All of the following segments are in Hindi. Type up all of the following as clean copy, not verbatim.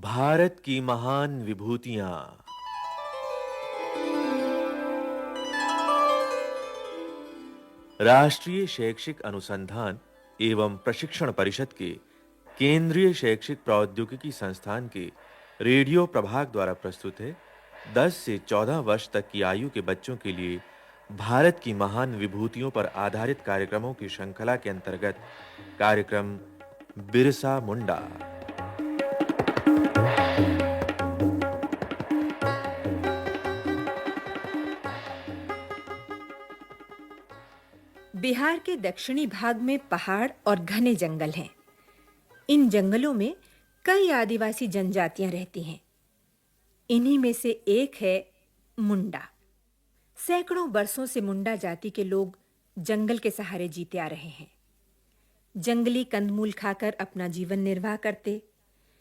भारत की महान विभूतियां। राष्ट्रीय शैक्षिक अनुसंधान एवं प्रशिक्षण परिषद के केंद्रीय शैक्षिक प्रौद्योगिकी संस्थान के रेडियो प्रभाग द्वारा प्रस्तुत है 10 से 14 वर्ष तक की आयु के बच्चों के लिए भारत की महान विभूतियों पर आधारित कार्यक्रमों की श्रृंखला के अंतर्गत कार्यक्रम बिरसा मुंडा। बिहार के दक्षिणी भाग में पहाड़ और घने जंगल हैं। इन जंगलों में कई आदिवासी जनजातियां रहती हैं। इन्हीं में से एक है मुंडा। सैकड़ों वर्षों से मुंडा जाति के लोग जंगल के सहारे जीते आ रहे हैं। जंगली कंदमूल खाकर अपना जीवन निर्वाह करते,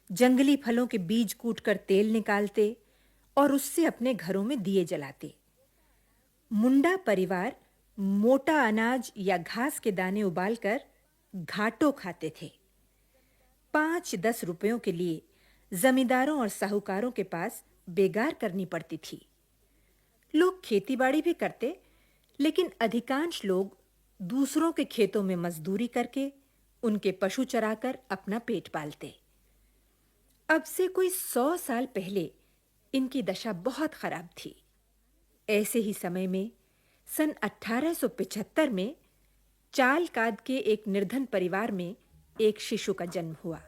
जंगली फलों के बीज कूटकर तेल निकालते और उससे अपने घरों में दिए जलाते। मुंडा परिवार मोटा अनाज या घास के दाने उबालकर घाटो खाते थे। 5-10 रुपयों के लिए जमींदारों और साहूकारों के पास बेगार करनी पड़ती थी। लोग खेतीबाड़ी भी करते, लेकिन अधिकांश लोग दूसरों के खेतों में मजदूरी करके उनके पशु चराकर अपना पेट पालते। अब से कोई 100 साल पहले इनकी दशा बहुत खराब थी। ऐसे ही समय में सन 1875 में चालकाद के एक निर्धन परिवार में एक शिशु का जन्म हुआ।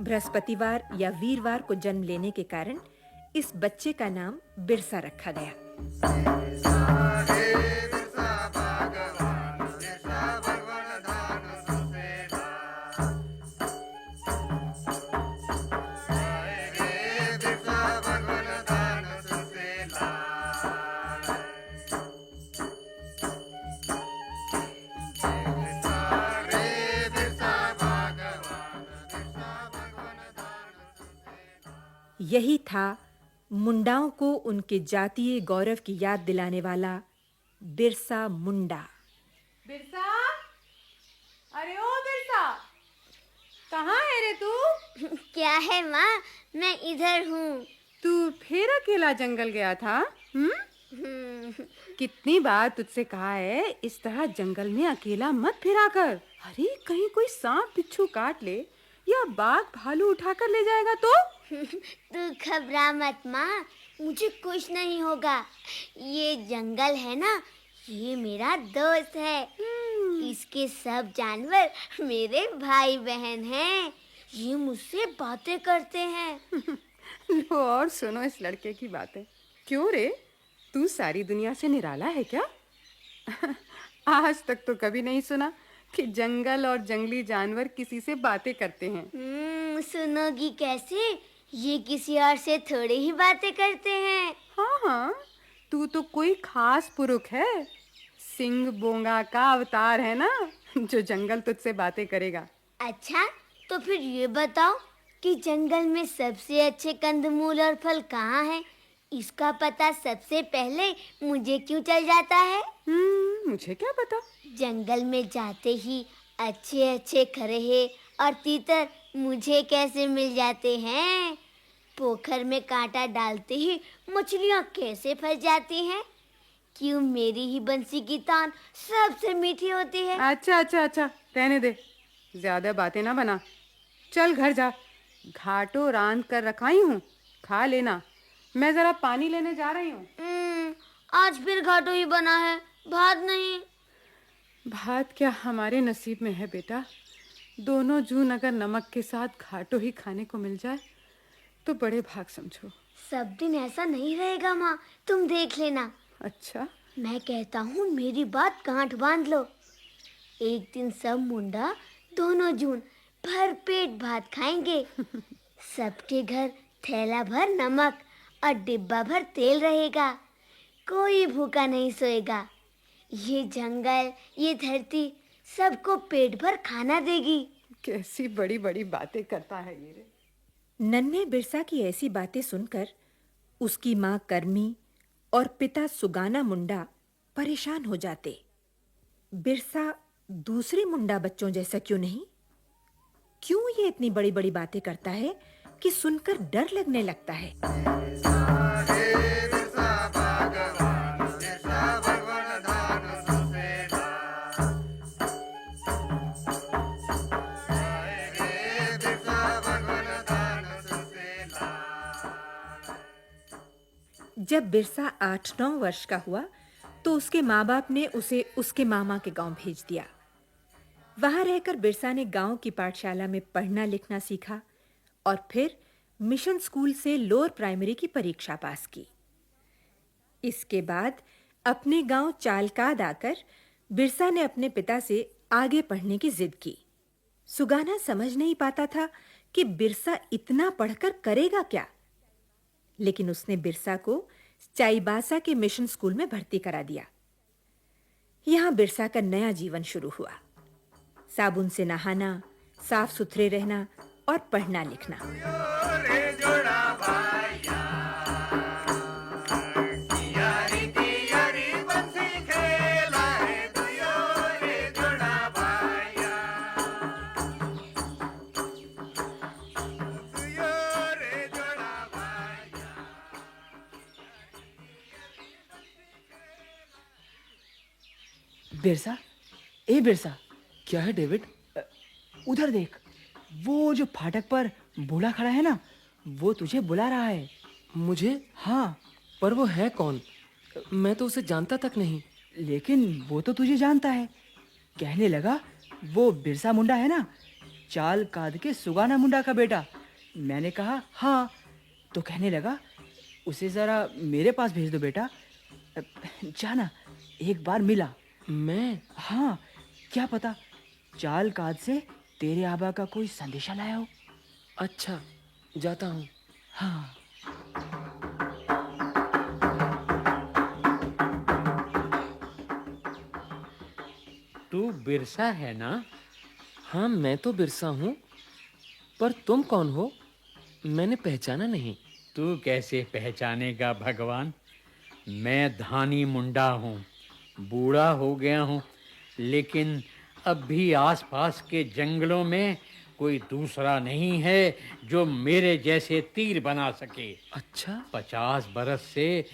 बृहस्पतिवार या वीरवार को जन्म लेने के कारण इस बच्चे का नाम बिरसा रखा गया। यही था मुंडाओं को उनके जातीय गौरव की याद दिलाने वाला बिरसा मुंडा। बिरसा, अरे ओ बिरसा, कहाँ है रे तू? क्या है माँ, मैं इधर हूँ। तू फिर अकेला जंगल गया था? कितनी बार तुझसे कहा है इस तरह जंगल में अकेला मत फिरा कर। अरे कहीं कोई सांप बिच्छू काट ले या बाघ भालू उठाकर ले जाएगा तो? तू घबरा मत माँ, मुझे कुछ नहीं होगा। ये जंगल है ना, ये मेरा दोस्त है। इसके सब जानवर मेरे भाई बहन हैं। ये मुझसे बातें करते हैं। लो और सुनो इस लड़के की बातें। क्यों रे, तू सारी दुनिया से निराला है क्या? आज तक तो कभी नहीं सुना कि जंगल और जंगली जानवर किसी से बातें करते हैं। सुनोगी कैसे? ये किसी और से थोड़ी ही बातें करते हैं। हाँ, तू तो कोई खास पुरुष है। सिंह बोंगा का अवतार है ना, जो जंगल तुझसे बातें करेगा। अच्छा, तो फिर ये बताओ कि जंगल में सबसे अच्छे कंदमूल और फल कहाँ हैं? इसका पता सबसे पहले मुझे क्यों चल जाता है? मुझे क्या पता? जंगल में जाते ही अच्छे अच्छे खरहे और तीतर मुझे कैसे मिल जाते हैं? पोखर में कांटा डालते ही मछलियाँ कैसे फंस जाती हैं? क्यों मेरी ही बंसी की तान सबसे मीठी होती है? अच्छा, रहने दे, ज्यादा बातें ना बना। चल घर जा, घाटो रांध कर रखाई हूँ, खा लेना। मैं जरा पानी लेने जा रही हूँ। आज फिर घाटो ही बना है, भात नहीं। भात क्या हमारे नसीब में है बेटा? दोनों जून अगर नमक के साथ घाटो ही खाने को मिल जाए तो बड़े भाग समझो। सब दिन ऐसा नहीं रहेगा माँ, तुम देख लेना। अच्छा, मैं कहता हूँ मेरी बात गांठ बांध लो। एक दिन सब मुंडा दोनों जून भर पेट भात खाएंगे। सबके घर थैला भर नमक और डिब्बा भर तेल रहेगा। कोई भूखा नहीं सोएगा। ये जंगल, ये धरती सबको पेट भर खाना देगी। कैसी बड़ी बड़ी बातें करता है ये रे। नन्हे बिरसा की ऐसी बातें सुनकर उसकी मां कर्मी और पिता सुगाना मुंडा परेशान हो जाते। बिरसा दूसरे मुंडा बच्चों जैसा क्यों नहीं? क्यों ये इतनी बड़ी-बड़ी बातें करता है कि सुनकर डर लगने लगता है? जब बिरसा 8-9 वर्ष का हुआ तो उसके माँ-बाप ने उसे उसके मामा के गांव भेज दिया। वहां रहकर बिरसा ने गांव की पाठशाला में पढ़ना लिखना सीखा और फिर मिशन स्कूल से लोअर प्राइमरी की परीक्षा पास की। इसके बाद अपने गांव चालकाद आकर बिरसा ने अपने पिता से आगे पढ़ने की जिद की। सुगाना समझ नहीं पाता था कि बिरसा इतना पढ़कर करेगा क्या, लेकिन उसने बिरसा को चाईबासा के मिशन स्कूल में भर्ती करा दिया। यहां बिरसा का नया जीवन शुरू हुआ। साबुन से नहाना, साफ सुथरे रहना और पढ़ना लिखना। बिरसा, ए बिरसा। क्या है डेविड? उधर देख, वो जो फाटक पर बूढ़ा खड़ा है ना, वो तुझे बुला रहा है। मुझे? हाँ, पर वो है कौन? मैं तो उसे जानता तक नहीं। लेकिन वो तो तुझे जानता है। कहने लगा वो बिरसा मुंडा है ना, चाल काद के सुगाना मुंडा का बेटा। मैंने कहा हाँ, तो कहने लगा उसे जरा मेरे पास भेज दो बेटा। जाना, एक बार मिला। मैं? हाँ, क्या पता चाल काद से तेरे आबा का कोई संदेशा लाया हो। अच्छा, जाता हूँ। हाँ। तू बिरसा है ना? हाँ, मैं तो बिरसा हूँ, पर तुम कौन हो? मैंने पहचाना नहीं। तू कैसे पहचानेगा भगवान? मैं धानी मुंडा हूँ, बूढ़ा हो गया हूँ, लेकिन अब भी आसपास के जंगलों में कोई दूसरा नहीं है जो मेरे जैसे तीर बना सके। अच्छा? 50 बरस से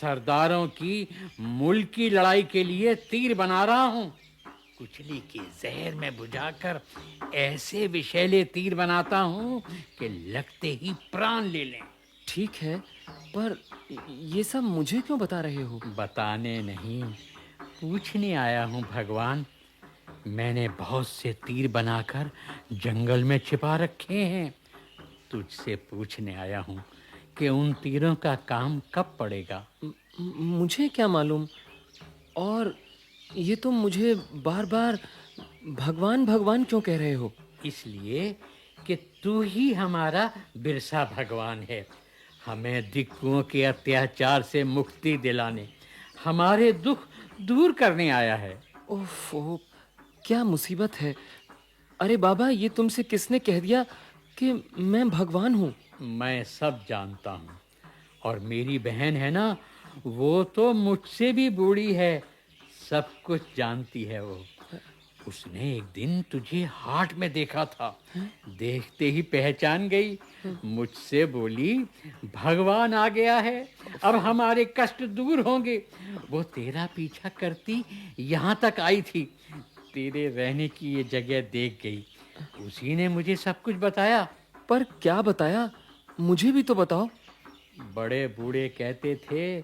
सरदारों की मुल्क की लड़ाई के लिए तीर बना रहा हूँ। कुचली के जहर में बुझाकर ऐसे विषैले तीर बनाता हूँ कि लगते ही प्राण ले लें। ठीक है, पर ये सब मुझे क्यों बता रहे हो? बताने नहीं, पूछने आया हूँ भगवान। मैंने बहुत से तीर बनाकर जंगल में छिपा रखे हैं। तुझसे पूछने आया हूँ कि उन तीरों का काम कब पड़ेगा। मुझे क्या मालूम? और ये तुम मुझे बार-बार भगवान भगवान क्यों कह रहे हो? इसलिए कि तू ही हमारा बिरसा भगवान है, हमें दिक्कुओं के अत्याचार से मुक्ति दिलाने, हमारे दुख दूर करने आया है। ओफो, क्या मुसीबत है। अरे बाबा, ये तुमसे किसने कह दिया कि मैं भगवान हूँ? मैं सब जानता हूँ, और मेरी बहन है ना, वो तो मुझसे भी बूढ़ी है, सब कुछ जानती है वो। उसने एक दिन तुझे हाट में देखा था, देखते ही पहचान गई। मुझसे बोली, भगवान आ गया है, अब हमारे कष्ट दूर होंगे। वो तेरा पीछा करती यहाँ तक आई थी, तेरे रहने की ये जगह देख गई। उसी ने मुझे सब कुछ बताया। पर क्या बताया? मुझे भी तो बताओ। बड़े बूढ़े कहते थे,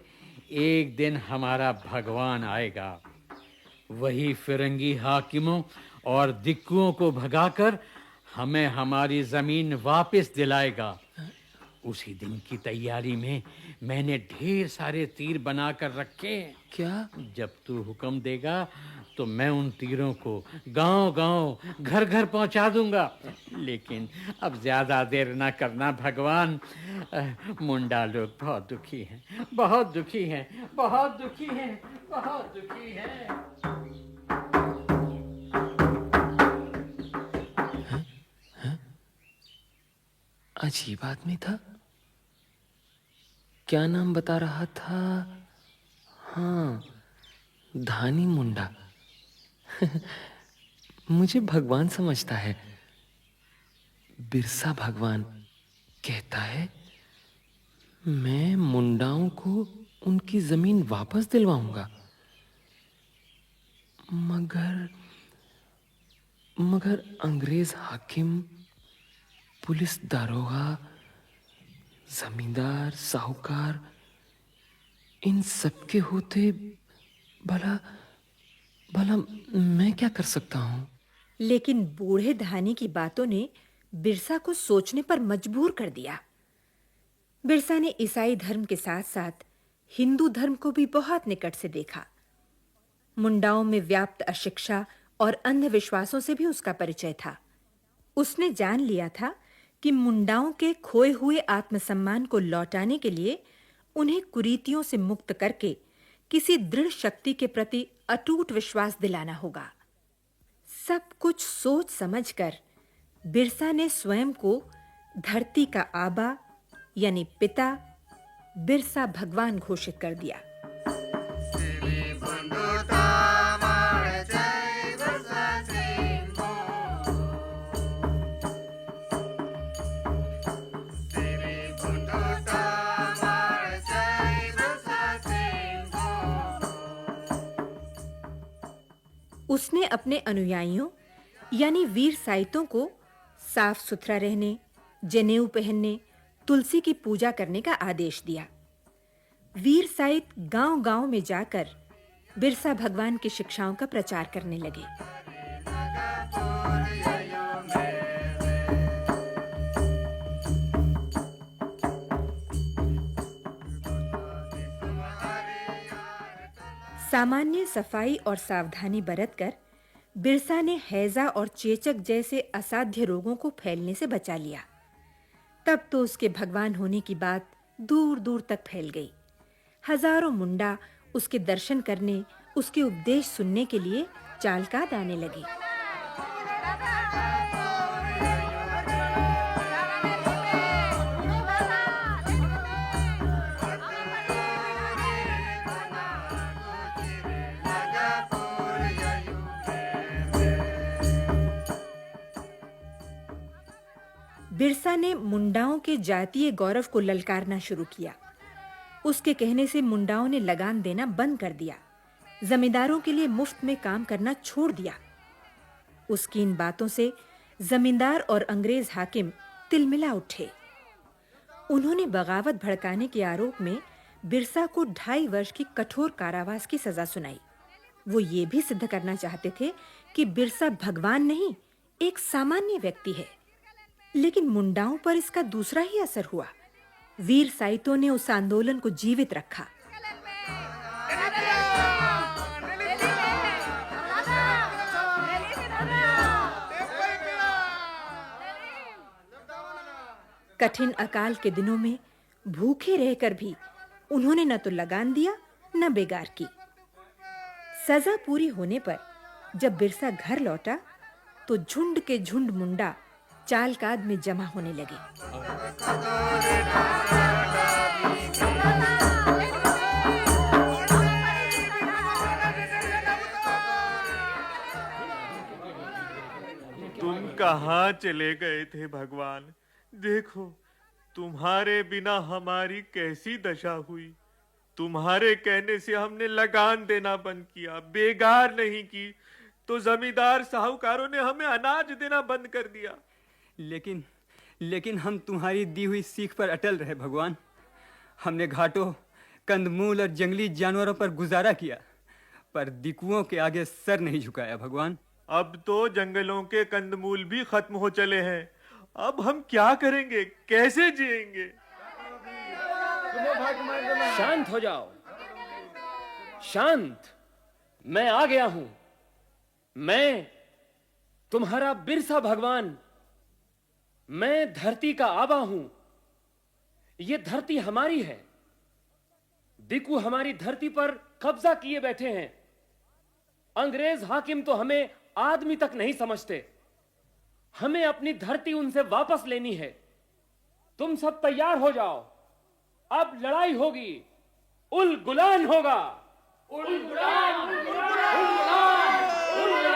एक दिन हमारा भगवान आएगा, वही फिरंगी हाकिमों और दिक्कुओं को भगाकर हमें हमारी जमीन वापस दिलाएगा। उसी दिन की तैयारी में मैंने ढेर सारे तीर बनाकर रखे हैं। क्या? जब तू हुक्म देगा तो मैं उन तीरों को गांव-गांव, घर-घर पहुंचा दूंगा। लेकिन अब ज्यादा देर ना करना भगवान। मुंडा लोग बहुत दुखी हैं, बहुत दुखी हैं, बहुत दुखी हैं, बहुत दुखी हैं। अजीब आदमी था। क्या नाम बता रहा था? हाँ, धानी मुंडा। मुझे भगवान समझता है। बिरसा भगवान कहता है मैं मुंडाओं को उनकी जमीन वापस दिलवाऊंगा। मगर मगर अंग्रेज हाकिम, पुलिस दारोगा, जमींदार, साहूकार, इन सब के होते भला भला मैं क्या कर सकता हूं? लेकिन बूढ़े धानी की बातों ने बिरसा को सोचने पर मजबूर कर दिया। बिरसा ने ईसाई धर्म के साथ-साथ हिंदू धर्म को भी बहुत निकट से देखा। मुंडाओं में व्याप्त अशिक्षा और अंधविश्वासों से भी उसका परिचय था। उसने जान लिया था कि मुंडाओं के खोए हुए आत्मसम्मान को लौटाने के लिए उन्हें कुरीतियों से मुक्त करके किसी दृढ़ शक्ति के प्रति अटूट विश्वास दिलाना होगा। सब कुछ सोच समझकर बिरसा ने स्वयं को धरती का आबा यानी पिता बिरसा भगवान घोषित कर दिया। उसने अपने अनुयायियों यानी वीर साइतों को साफ सुथरा रहने, जनेऊ पहनने, तुलसी की पूजा करने का आदेश दिया। वीर साइत गांव-गांव में जाकर बिरसा भगवान की शिक्षाओं का प्रचार करने लगे। सामान्य सफाई और सावधानी बरतकर बिरसा ने हैजा और चेचक जैसे असाध्य रोगों को फैलने से बचा लिया। तब तो उसके भगवान होने की बात दूर-दूर तक फैल गई। हजारों मुंडा उसके दर्शन करने, उसके उपदेश सुनने के लिए चालकाद आने लगे। बिरसा ने मुंडाओं के जातीय गौरव को ललकारना शुरू किया। उसके कहने से मुंडाओं ने लगान देना बंद कर दिया, जमींदारों के लिए मुफ्त में काम करना छोड़ दिया। उसकी इन बातों से जमींदार और अंग्रेज हाकिम तिलमिला उठे। उन्होंने बगावत भड़काने के आरोप में बिरसा को 2.5 वर्ष की कठोर कारावास की सजा सुनाई। वो ये भी सिद्ध करना चाहते थे कि बिरसा भगवान नहीं, एक सामान्य व्यक्ति है। लेकिन मुंडाओं पर इसका दूसरा ही असर हुआ। वीर साइतों ने उस आंदोलन को जीवित रखा। कठिन अकाल के दिनों में भूखे रहकर भी उन्होंने न तो लगान दिया न बेगार की। सजा पूरी होने पर जब बिरसा घर लौटा तो झुंड के झुंड मुंडा चालकाद में जमा होने लगे। तुम कहाँ चले गए थे भगवान? देखो, तुम्हारे बिना हमारी कैसी दशा हुई। तुम्हारे कहने से हमने लगान देना बंद किया, बेगार नहीं की, तो जमींदार साहूकारों ने हमें अनाज देना बंद कर दिया। लेकिन हम तुम्हारी दी हुई सीख पर अटल रहे भगवान। हमने घाटों, कंदमूल और जंगली जानवरों पर गुजारा किया, पर दिकुओं के आगे सर नहीं झुकाया भगवान। अब तो जंगलों के कंदमूल भी खत्म हो चले हैं। अब हम क्या करेंगे, कैसे जिएंगे? शांत हो जाओ, शांत। मैं आ गया हूं। मैं तुम्हारा बिरसा भगवान। मैं धरती का आबा हूं। यह धरती हमारी है। दिकू हमारी धरती पर कब्जा किए बैठे हैं। अंग्रेज हाकिम तो हमें आदमी तक नहीं समझते। हमें अपनी धरती उनसे वापस लेनी है। तुम सब तैयार हो जाओ, अब लड़ाई होगी, उल गुलान होगा। उल गुलान, उल गुलान, उल गुलान, उल गुलान।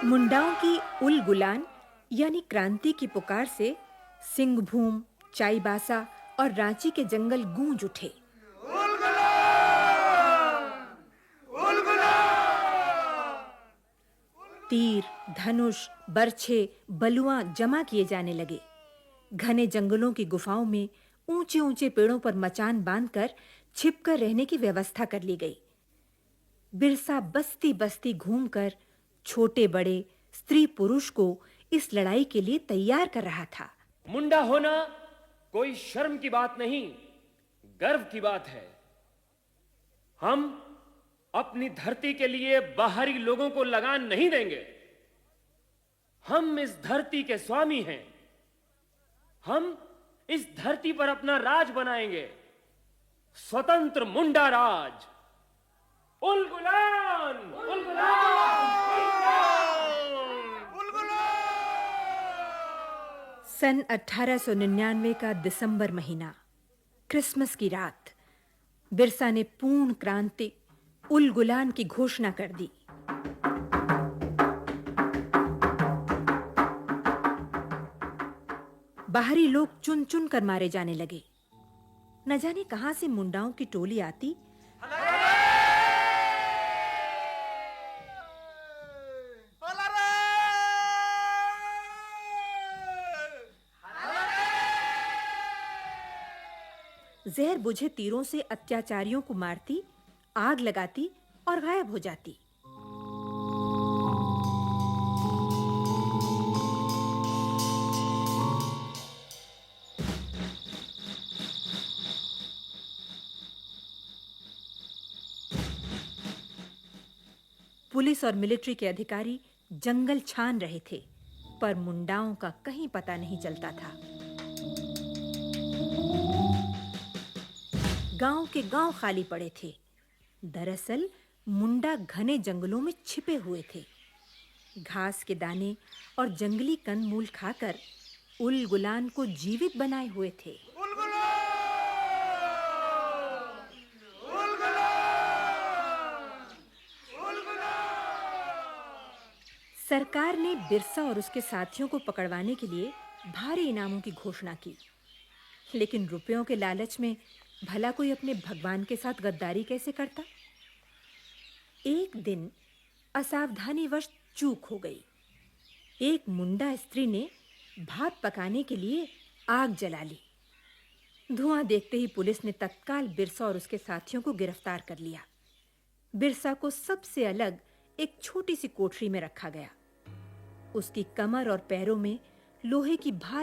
मुंडाओं की उल गुलान यानी क्रांति की पुकार से सिंहभूम, चाईबासा और रांची के जंगल गूंज उठे। तीर, धनुष, बर्छे, बलुआ जमा किए जाने लगे। घने जंगलों की गुफाओं में ऊंचे-ऊंचे पेड़ों पर मचान बांधकर छिपकर रहने की व्यवस्था कर ली गई। बिरसा बस्ती-बस्ती घूमकर छोटे बड़े, स्त्री पुरुष को इस लड़ाई के लिए तैयार कर रहा था। मुंडा होना कोई शर्म की बात नहीं, गर्व की बात है। हम अपनी धरती के लिए बाहरी लोगों को लगान नहीं देंगे। हम इस धरती के स्वामी हैं। हम इस धरती पर अपना राज बनाएंगे, स्वतंत्र मुंडा राज। उल गुलान, उल गुलान, उल गुलान। सन 1899 का दिसंबर महीना, क्रिसमस की रात, बिरसा ने पूर्ण क्रांति उल गुलान की घोषणा कर दी। बाहरी लोग चुन-चुन कर मारे जाने लगे। न जाने कहां से मुंडाओं की टोली आती जहर बुझे तीरों से अत्याचारियों को मारती, आग लगाती और गायब हो जाती। पुलिस और मिलिट्री के अधिकारी जंगल छान रहे थे, पर मुंडाओं का कहीं पता नहीं चलता था। गांव के गांव खाली पड़े थे। दरअसल मुंडा घने जंगलों में छिपे हुए थे। घास के दाने और जंगली कंदमूल खाकर उल गुलान को जीवित बनाए हुए थे। सरकार ने बिरसा और उसके साथियों को पकड़वाने के लिए भारी इनामों की घोषणा की, लेकिन रुपयों के लालच में भला कोई अपने भगवान के साथ गद्दारी कैसे करता? एक दिन असावधानीवश चूक हो गई। एक मुंडा स्त्री ने भात पकाने के लिए आग जला ली। धुआं देखते ही पुलिस ने तत्काल बिरसा और उसके साथियों को गिरफ्तार कर लिया। बिरसा को सबसे अलग एक छोटी सी कोठरी में रखा गया। उसकी कमर और पैरों में लोहे की भारी